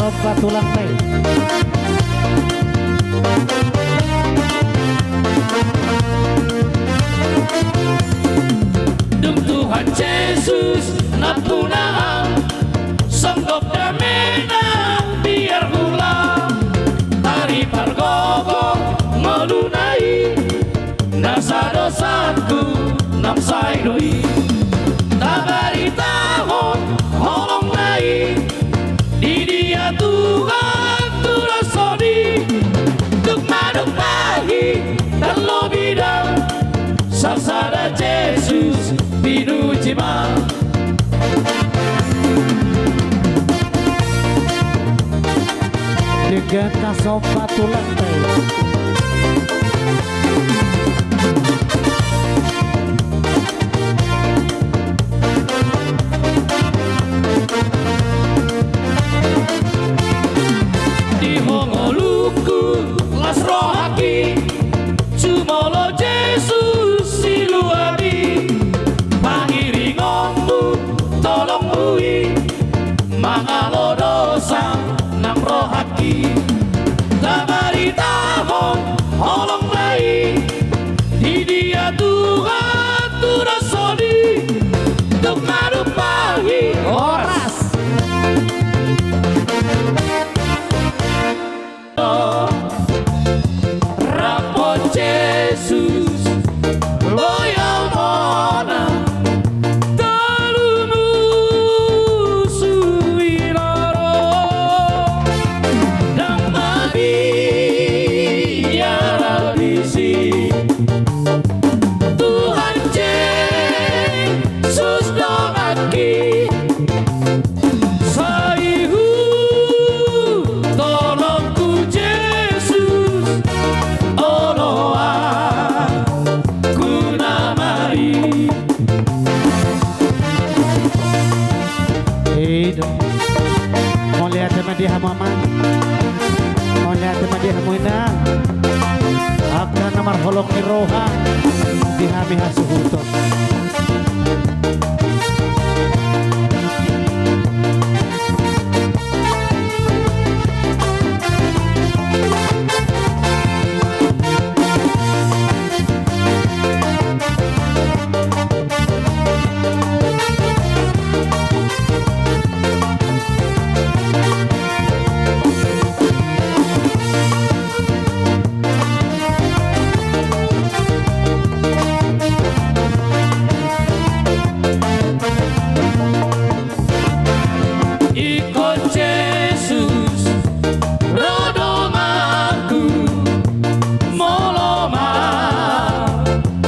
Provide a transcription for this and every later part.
sobat tulang teh. Dung Tuhan Yesus napunaan songgok damena biar gula tari pargogo melunai nasa dosaku nam saidoi tabari tahun holong nai di dia Tuhan turasodi duk maduk pagi terlebih dah sasada Yesus pinuji ma Digenta sobat tulang teh. di Hongoluku las rohaki cumolo Yesus siluadi pangiringonmu tolong bui mangalo dosa nam rohaki tabari tahun holong lai di dia Tuhan turasodi tuk marupahi oras rapot Yesus boyamona talumu suwiraro damabi yarabisi Tuhan Yesus doaki saihu tolongku Yesus oloa kunamari Hidup. Mau lihat sama dia mama. Mau lihat sama dia muina. Akan nomor holok ni roha di hami hasuhuton. ikut Yesus rodomaku moloma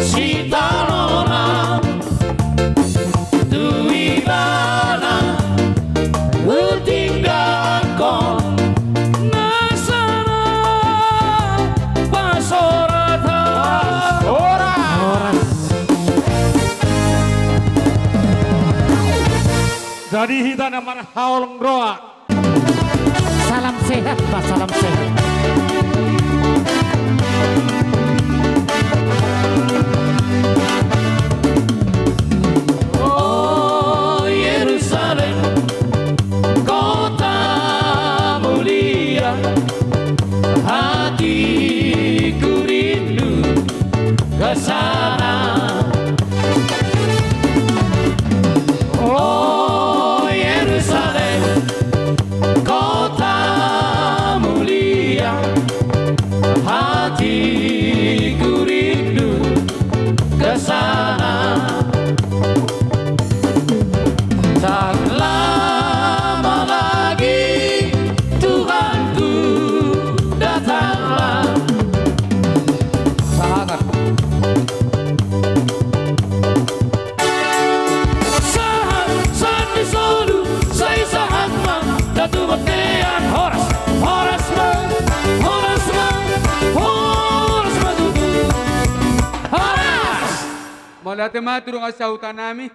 sitanona tuibana utinggalkan nasana pasorata Horas. Jadi kita nama haul ngroa. Salam sehat Pak, salam sehat. Oh Yerusalem kota mulia hatiku rindu ke sana oh Yerusalem kota mulia hatiku rindu ke sana tak lama lagi Tuhanku datanglah sangat saat di solu saya sangat mang datu batean horas Mau lihat mah turun asal hutan nami.